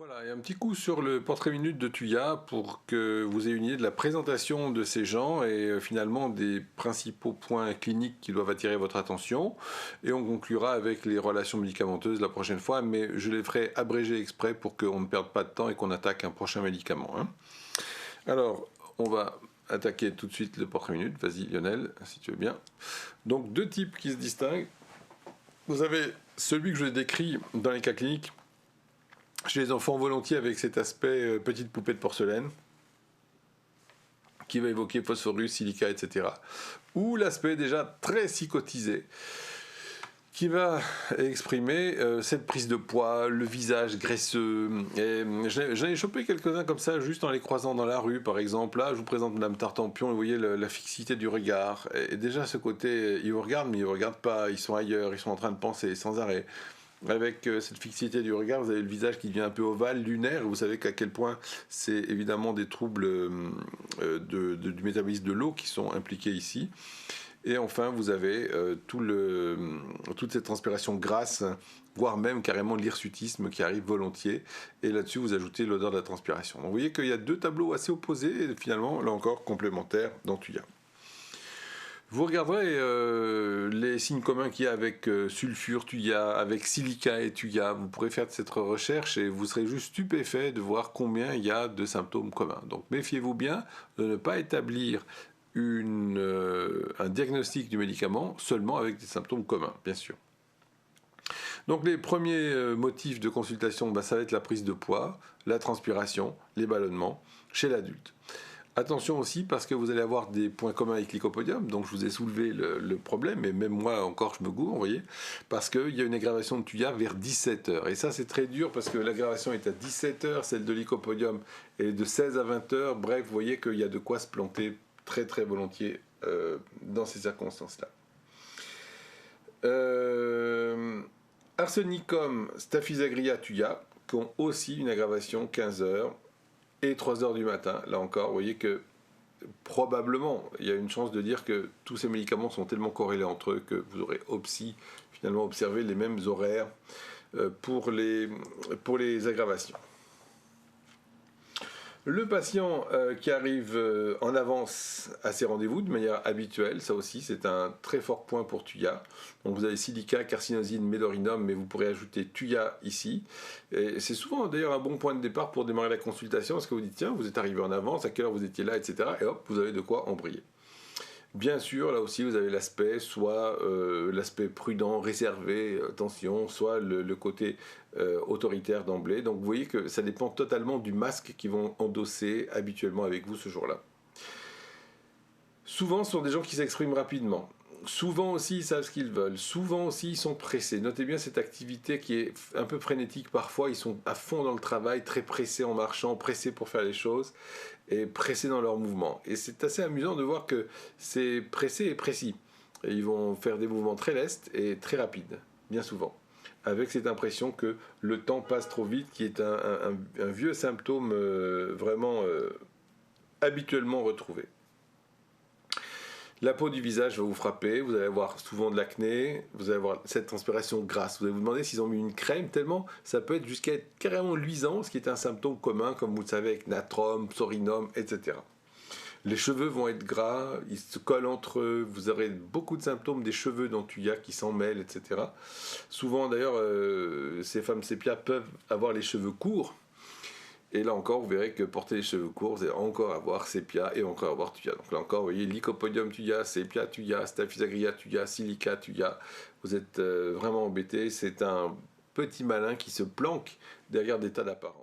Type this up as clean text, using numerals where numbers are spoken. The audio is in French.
Voilà, et un petit coup sur le portrait minute de Tuya pour que vous ayez une idée de la présentation de ces gens et finalement des principaux points cliniques qui doivent attirer votre attention. Et on conclura avec les relations médicamenteuses la prochaine fois, mais je les ferai abréger exprès pour qu'on ne perde pas de temps et qu'on attaque un prochain médicament, hein. Alors, on va attaquer tout de suite le portrait minute. Vas-y Lionel, si tu veux bien. Donc deux types qui se distinguent. Vous avez celui que je décris dans les cas cliniques chez les enfants volontiers avec cet aspect petite poupée de porcelaine qui va évoquer phosphorus, silica, etc. Ou l'aspect déjà très psychotisé qui va exprimer cette prise de poids, le visage graisseux. J'en ai chopé quelques-uns comme ça, juste en les croisant dans la rue, par exemple. Là, je vous présente Madame Tartampion, et vous voyez la fixité du regard. Et déjà, ce côté, ils vous regardent, mais ils ne vous regardent pas, ils sont ailleurs, ils sont en train de penser sans arrêt. Avec cette fixité du regard, vous avez le visage qui devient un peu ovale, lunaire, et vous savez qu'à quel point c'est évidemment des troubles du métabolisme de l'eau qui sont impliqués ici. Et enfin, vous avez toute cette transpiration grasse, voire même carrément l'hirsutisme qui arrive volontiers. Et là-dessus, vous ajoutez l'odeur de la transpiration. Donc vous voyez qu'il y a deux tableaux assez opposés, et finalement, là encore, complémentaires dans Tuya. Vous regarderez les signes communs qu'il y a avec sulfure Tuya, avec silica et Tuya. Vous pourrez faire cette recherche et vous serez juste stupéfait de voir combien il y a de symptômes communs. Donc méfiez-vous bien de ne pas établir un diagnostic du médicament seulement avec des symptômes communs, bien sûr. Donc les premiers motifs de consultation, ça va être la prise de poids, la transpiration, les ballonnements chez l'adulte. Attention aussi parce que vous allez avoir des points communs avec l'Lycopodium, donc je vous ai soulevé le problème, et même moi encore je me gourre, vous voyez, parce qu'il y a une aggravation de Tuya vers 17h. Et ça c'est très dur parce que l'aggravation est à 17h, celle de l'Lycopodium est de 16 à 20h, bref, vous voyez qu'il y a de quoi se planter très très volontiers dans ces circonstances-là. Arsenicum, Staphysagria Tuya, qui ont aussi une aggravation 15h et 3h du matin. Là encore, vous voyez que probablement, il y a une chance de dire que tous ces médicaments sont tellement corrélés entre eux que vous aurez finalement observé les mêmes horaires pour les aggravations. Le patient qui arrive en avance à ses rendez-vous de manière habituelle, ça aussi c'est un très fort point pour Tuya. Donc vous avez silica, carcinosine, médorinum, mais vous pourrez ajouter Tuya ici. Et c'est souvent d'ailleurs un bon point de départ pour démarrer la consultation, parce que vous dites tiens, vous êtes arrivé en avance, à quelle heure vous étiez là, etc. Et hop, vous avez de quoi embrayer. Bien sûr, là aussi, vous avez l'aspect, soit l'aspect prudent, réservé, attention, soit le côté autoritaire d'emblée. Donc vous voyez que ça dépend totalement du masque qu'ils vont endosser habituellement avec vous ce jour-là. Souvent, ce sont des gens qui s'expriment rapidement. Souvent aussi, ils savent ce qu'ils veulent. Souvent aussi, ils sont pressés. Notez bien cette activité qui est un peu frénétique parfois. Ils sont à fond dans le travail, très pressés en marchant, pressés pour faire les choses et pressés dans leurs mouvements. Et c'est assez amusant de voir que c'est pressé et précis. Et ils vont faire des mouvements très lestes et très rapides, bien souvent, avec cette impression que le temps passe trop vite, qui est un vieux symptôme vraiment habituellement retrouvé. La peau du visage va vous frapper, vous allez avoir souvent de l'acné, vous allez avoir cette transpiration grasse. Vous allez vous demander s'ils ont mis une crème, tellement ça peut être jusqu'à être carrément luisant, ce qui est un symptôme commun, comme vous le savez, avec natrum, psorinum, etc. Les cheveux vont être gras, ils se collent entre eux, vous aurez beaucoup de symptômes des cheveux dans Tuya qui s'en mêlent, etc. Souvent d'ailleurs, ces femmes sépia peuvent avoir les cheveux courts. Et là encore, vous verrez que porter les cheveux courts, vous allez encore avoir sépia et encore avoir Tuya. Donc là encore, vous voyez, Lycopodium Tuya, sépia Tuya, Staphysagria Tuya, silica Tuya. Vous êtes vraiment embêtés. C'est un petit malin qui se planque derrière des tas d'apparences.